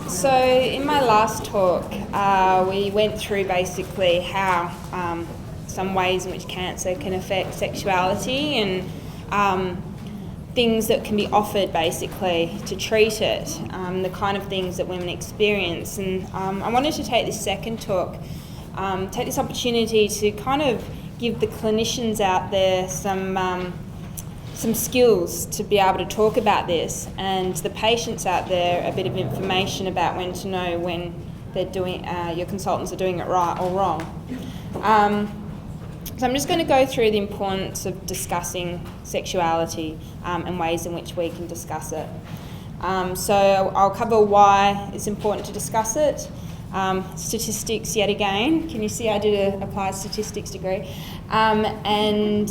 So in my last talk, we went through basically how some ways in which cancer can affect sexuality and things that can be offered basically to treat it, the kind of things that women experience. And I wanted to take this second talk, take this opportunity to kind of give the clinicians out there some skills to be able to talk about this, and the patients out there a bit of information about when to know when they're doing, your consultants are doing it right or wrong. So I'm just going to go through the importance of discussing sexuality and ways in which we can discuss it. So I'll cover why it's important to discuss it. Statistics yet again. Can you see I did an applied statistics degree? And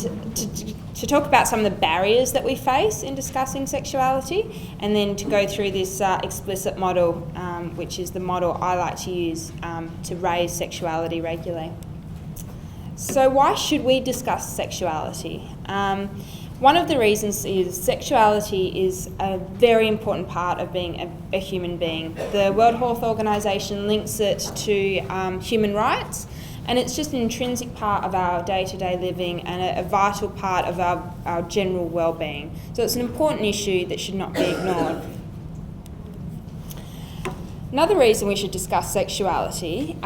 to talk about some of the barriers that we face in discussing sexuality, and then to go through this explicit model, which is the model I like to use to raise sexuality regularly. So why should we discuss sexuality? One of the reasons is sexuality is a very important part of being a human being. The World Health Organization links it to human rights, and it's just an intrinsic part of our day-to-day living and a vital part of our general well-being. So it's an important issue that should not be ignored. Another reason we should discuss sexuality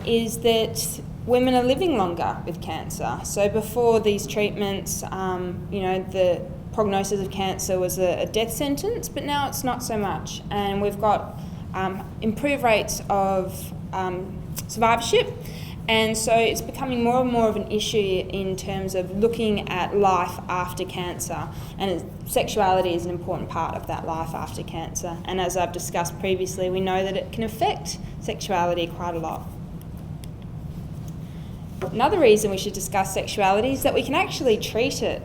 is that women are living longer with cancer. So before these treatments, the prognosis of cancer was a death sentence, but now it's not so much. And we've got improved rates of survivorship. And so it's becoming more and more of an issue in terms of looking at life after cancer. And sexuality is an important part of that life after cancer. And as I've discussed previously, we know that it can affect sexuality quite a lot. Another reason we should discuss sexuality is that we can actually treat it.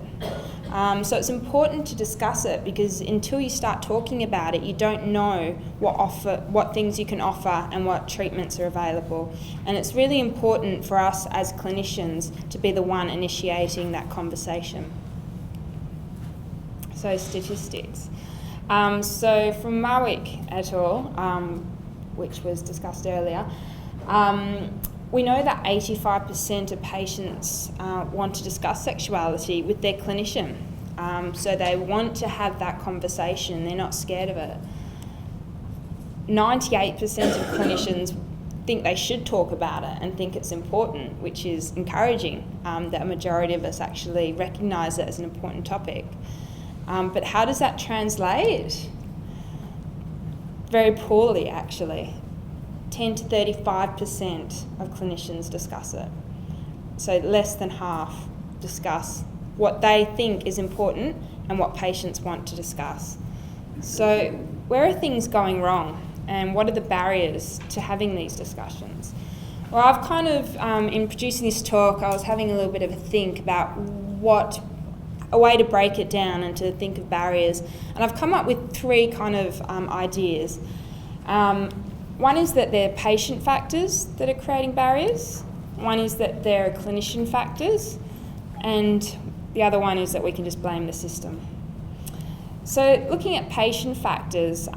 So it's important to discuss it, because until you start talking about it, you don't know what things you can offer and what treatments are available. And it's really important for us as clinicians to be the one initiating that conversation. So statistics. So from Marwick et al., which was discussed earlier, we know that 85% of patients want to discuss sexuality with their clinician. So they want to have that conversation, they're not scared of it. 98% of clinicians think they should talk about it and think it's important, which is encouraging that a majority of us actually recognise it as an important topic. But how does that translate? Very poorly, actually. 10 to 35% of clinicians discuss it. So less than half discuss what they think is important and what patients want to discuss. So where are things going wrong, and what are the barriers to having these discussions? Well, I've kind of, in producing this talk, I was having a little bit of a think about a way to break it down and to think of barriers. And I've come up with three kind of ideas. One is that there are patient factors that are creating barriers. One is that there are clinician factors. And the other one is that we can just blame the system. So looking at patient factors,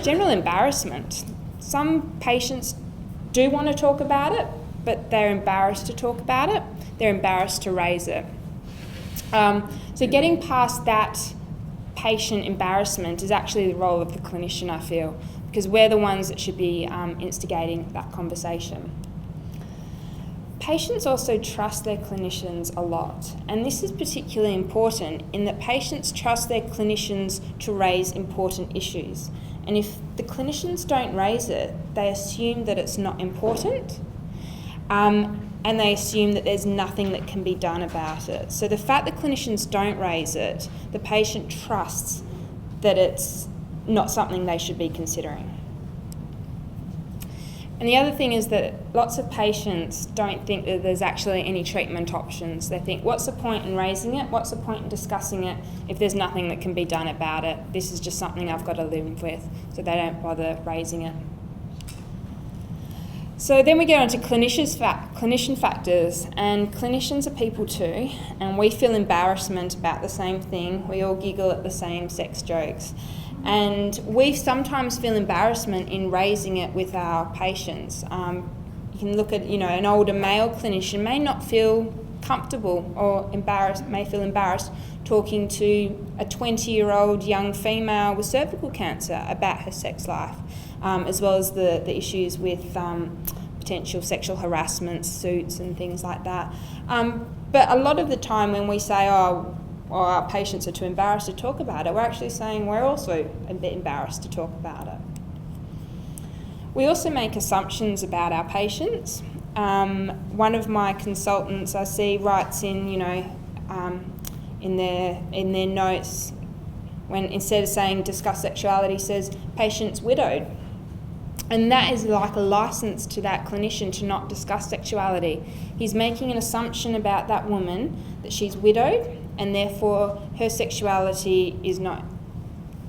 general embarrassment. Some patients do want to talk about it, but they're embarrassed to talk about it. They're embarrassed to raise it. So getting past that patient embarrassment is actually the role of the clinician, I feel, because we're the ones that should be instigating that conversation. Patients also trust their clinicians a lot, and this is particularly important in that patients trust their clinicians to raise important issues. And if the clinicians don't raise it, they assume that it's not important, and they assume that there's nothing that can be done about it. So the fact that clinicians don't raise it, the patient trusts that it's not something they should be considering. And the other thing is that lots of patients don't think that there's actually any treatment options. They think, what's the point in raising it? What's the point in discussing it if there's nothing that can be done about it? This is just something I've got to live with, so they don't bother raising it. So then we get on to clinician factors, and clinicians are people too, and we feel embarrassment about the same thing. We all giggle at the same sex jokes. And we sometimes feel embarrassment in raising it with our patients. You can look at, an older male clinician may not feel comfortable or may feel embarrassed talking to a 20-year-old young female with cervical cancer about her sex life, as well as the issues with potential sexual harassment, suits and things like that. But a lot of the time when we say, our patients are too embarrassed to talk about it, we're actually saying we're also a bit embarrassed to talk about it. We also make assumptions about our patients. One of my consultants I see writes in their notes, when instead of saying discuss sexuality, says patient's widowed. And that is like a license to that clinician to not discuss sexuality. He's making an assumption about that woman that she's widowed and therefore her sexuality is not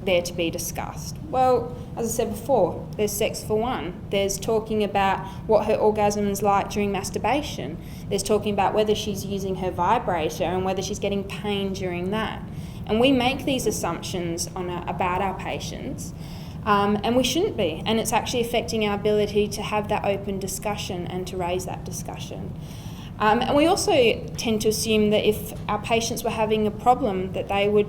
there to be discussed. Well, as I said before, there's sex for one. There's talking about what her orgasm is like during masturbation. There's talking about whether she's using her vibrator and whether she's getting pain during that. And we make these assumptions about our patients, and we shouldn't be. And it's actually affecting our ability to have that open discussion and to raise that discussion. And we also tend to assume that if our patients were having a problem, that they would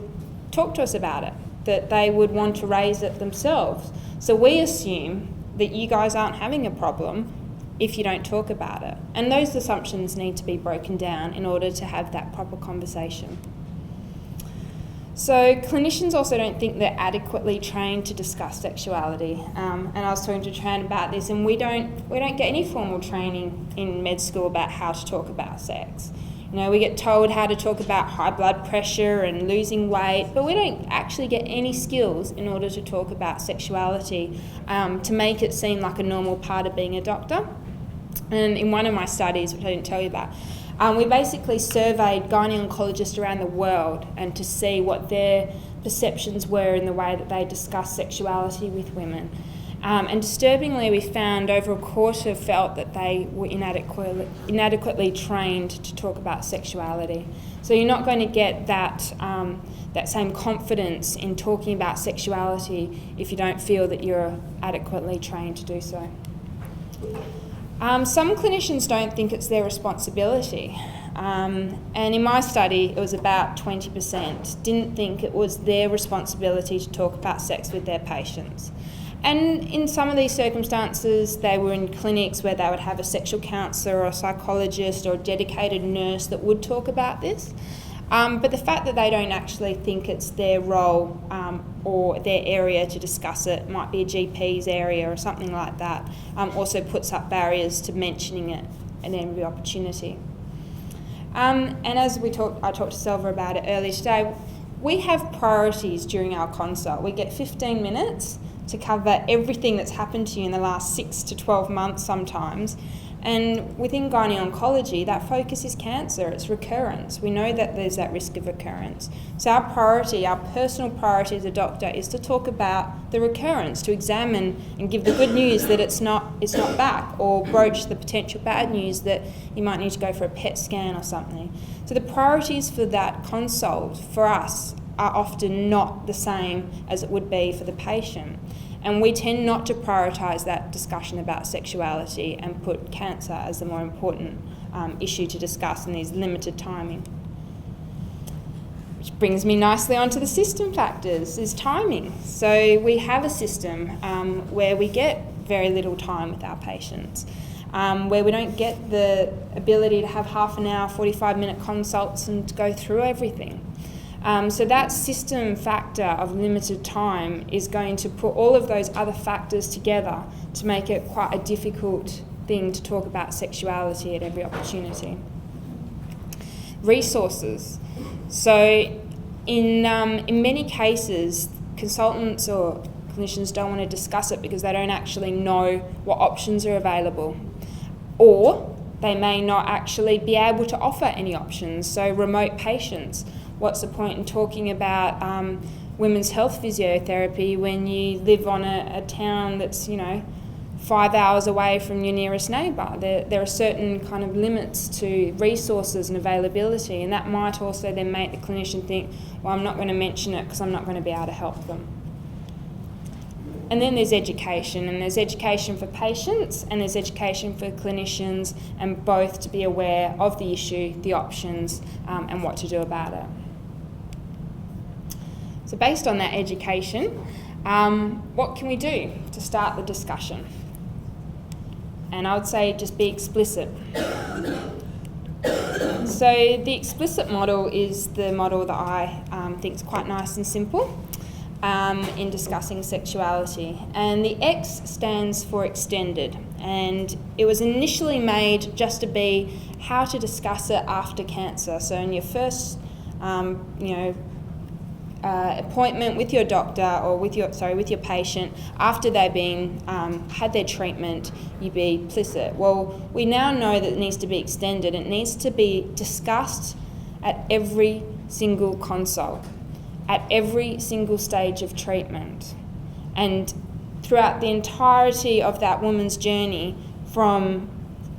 talk to us about it, that they would want to raise it themselves. So we assume that you guys aren't having a problem if you don't talk about it. And those assumptions need to be broken down in order to have that proper conversation. So clinicians also don't think they're adequately trained to discuss sexuality. And I was talking to Tran about this, and we don't get any formal training in med school about how to talk about sex. We get told how to talk about high blood pressure and losing weight, but we don't actually get any skills in order to talk about sexuality, to make it seem like a normal part of being a doctor. And in one of my studies, which I didn't tell you about, we basically surveyed gynaecologists around the world and to see what their perceptions were in the way that they discuss sexuality with women. And disturbingly, we found over a quarter felt that they were inadequately trained to talk about sexuality. So you're not going to get that same confidence in talking about sexuality if you don't feel that you're adequately trained to do so. Some clinicians don't think it's their responsibility. And in my study, it was about 20% didn't think it was their responsibility to talk about sex with their patients. And in some of these circumstances, they were in clinics where they would have a sexual counsellor or a psychologist or a dedicated nurse that would talk about this. But the fact that they don't actually think it's their role or their area to discuss it, might be a GP's area or something like that, also puts up barriers to mentioning it at every opportunity. And as I talked to Selva about it earlier today, we have priorities during our consult. We get 15 minutes to cover everything that's happened to you in the last 6 to 12 months sometimes. And within gynaecology, that focus is cancer, it's recurrence. We know that there's that risk of recurrence. So our priority, our personal priority as a doctor, is to talk about the recurrence, to examine and give the good news that it's not back, or broach the potential bad news that you might need to go for a PET scan or something. So the priorities for that consult for us are often not the same as it would be for the patient. And we tend not to prioritise that discussion about sexuality and put cancer as the more important issue to discuss in these limited timing. Which brings me nicely onto the system factors, is timing. So we have a system where we get very little time with our patients, where we don't get the ability to have half an hour, 45-minute consults and to go through everything. So that system factor of limited time is going to put all of those other factors together to make it quite a difficult thing to talk about sexuality at every opportunity. Resources. So in many cases, consultants or clinicians don't want to discuss it because they don't actually know what options are available, or they may not actually be able to offer any options. So remote patients. What's the point in talking about women's health physiotherapy when you live on a town that's 5 hours away from your nearest neighbour? There are certain kind of limits to resources and availability, and that might also then make the clinician think, well, I'm not going to mention it because I'm not going to be able to help them. And then there's education, and there's education for patients and there's education for clinicians, and both to be aware of the issue, the options, and what to do about it. So based on that education, what can we do to start the discussion? And I would say just be explicit. So the explicit model is the model that I think is quite nice and simple in discussing sexuality. And the X stands for extended. And it was initially made just to be how to discuss it after cancer. So in your first, appointment with your doctor or with your patient after they've been had their treatment, you be explicit. Well, we now know that it needs to be extended. It needs to be discussed at every single consult, at every single stage of treatment, and throughout the entirety of that woman's journey from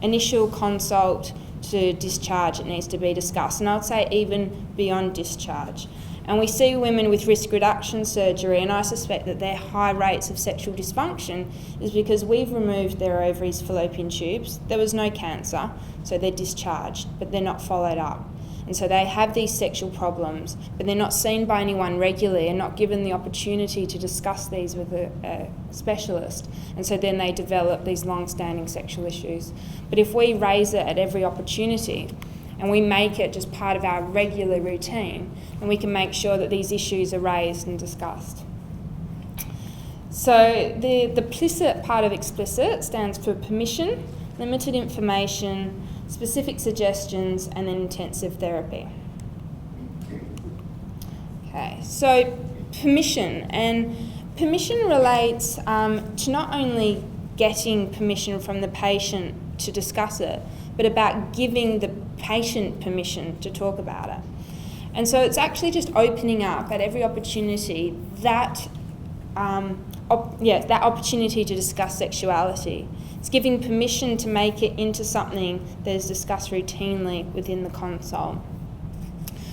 initial consult to discharge. It needs to be discussed, and I would say even beyond discharge. And we see women with risk reduction surgery, and I suspect that their high rates of sexual dysfunction is because we've removed their ovaries, fallopian tubes. There was no cancer, so they're discharged, but they're not followed up. And so they have these sexual problems, but they're not seen by anyone regularly and not given the opportunity to discuss these with a specialist. And so then they develop these long-standing sexual issues. But if we raise it at every opportunity, and we make it just part of our regular routine, and we can make sure that these issues are raised and discussed. So the implicit part of explicit stands for permission, limited information, specific suggestions, and then intensive therapy. Okay, so permission. And permission relates to not only getting permission from the patient to discuss it, but about giving the patient permission to talk about it. And so it's actually just opening up at every opportunity that opportunity to discuss sexuality. It's giving permission to make it into something that is discussed routinely within the consult.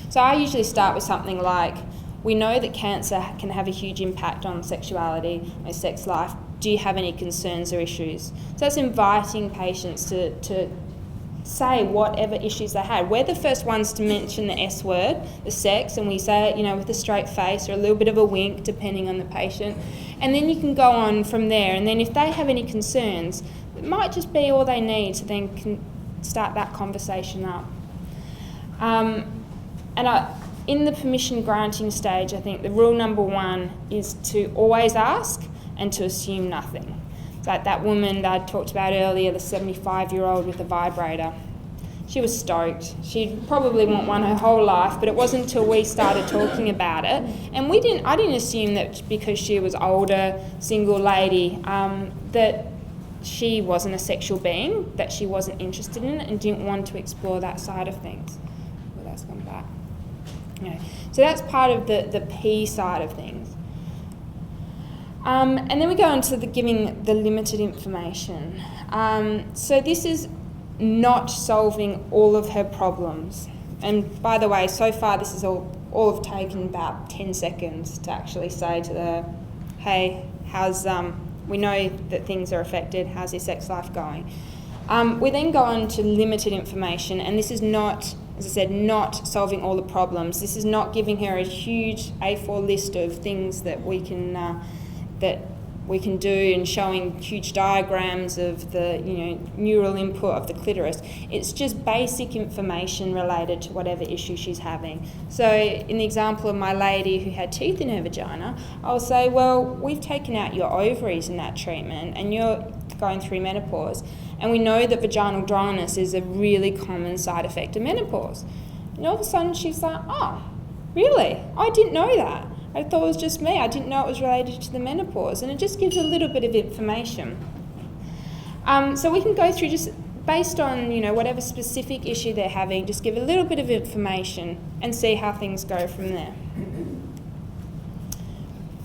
So I usually start with something like, we know that cancer can have a huge impact on sexuality or sex life. Do you have any concerns or issues? So that's inviting patients to say whatever issues they had. We're the first ones to mention the S word, the sex, and we say it, with a straight face or a little bit of a wink, depending on the patient. And then you can go on from there. And then if they have any concerns, it might just be all they need to then start that conversation up. In the permission granting stage, I think the rule number one is to always ask and to assume nothing. Like that woman that I talked about earlier, the 75-year-old with a vibrator. She was stoked. She'd probably want one her whole life, but it wasn't until we started talking about it. And I didn't assume that because she was older, single lady, that she wasn't a sexual being, that she wasn't interested in it and didn't want to explore that side of things. Well, that's gone back. So that's part of the P side of things. And then we go on to giving the limited information. So this is not solving all of her problems. And by the way, so far this is all have taken about 10 seconds to actually say to her, hey, we know that things are affected, how's your sex life going? We then go on to limited information, and this is not, as I said, not solving all the problems. This is not giving her a huge A4 list of things that we can do and showing huge diagrams of the neural input of the clitoris. It's just basic information related to whatever issue she's having. So in the example of my lady who had teeth in her vagina, I'll say, well, we've taken out your ovaries in that treatment and you're going through menopause, and we know that vaginal dryness is a really common side effect of menopause. And all of a sudden she's like, oh, really? I didn't know that. I thought it was just me. I didn't know it was related to the menopause. And it just gives a little bit of information. So we can go through just based on, whatever specific issue they're having, just give a little bit of information and see how things go from there.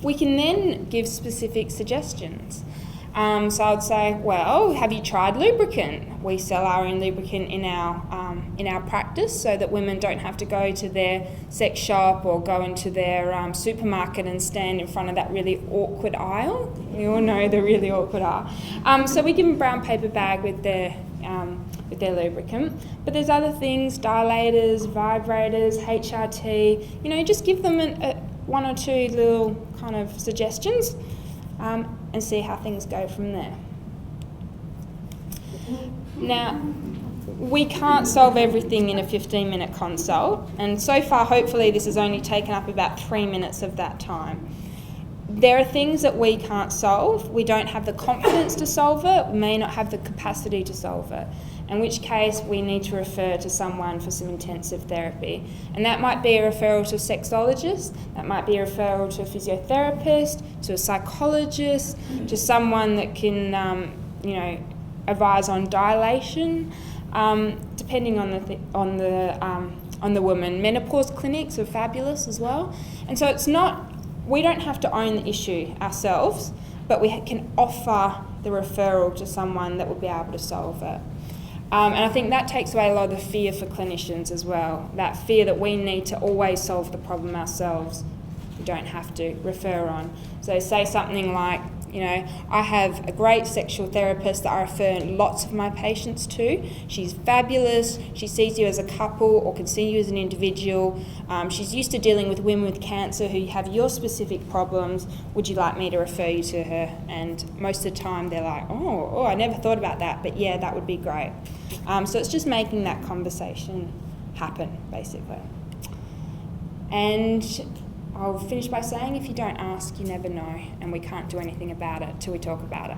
We can then give specific suggestions. So I'd say, well, have you tried lubricant? We sell our own lubricant in our practice so that women don't have to go to their sex shop or go into their supermarket and stand in front of that really awkward aisle. We all know the really awkward aisle. So we give them a brown paper bag with their lubricant. But there's other things, dilators, vibrators, HRT, just give them one or two little kind of suggestions and see how things go from there. Now, we can't solve everything in a 15-minute consult, and so far, hopefully, this has only taken up about 3 minutes of that time. There are things that we can't solve. We don't have the confidence to solve it. We may not have the capacity to solve it, in which case we need to refer to someone for some intensive therapy. And that might be a referral to a sexologist, that might be a referral to a physiotherapist, to a psychologist, to someone that can, advise on dilation, depending on the woman. Menopause clinics are fabulous as well. And so we don't have to own the issue ourselves, but we can offer the referral to someone that will be able to solve it. And I think that takes away a lot of the fear for clinicians as well, that fear that we need to always solve the problem ourselves. We don't have to refer on. So say something like, I have a great sexual therapist that I refer lots of my patients to. She's fabulous. She sees you as a couple or can see you as an individual. She's used to dealing with women with cancer who have your specific problems. Would you like me to refer you to her? And most of the time they're like, oh, I never thought about that, but yeah, that would be great. So it's just making that conversation happen, basically. And I'll finish by saying, if you don't ask, you never know, and we can't do anything about it till we talk about it.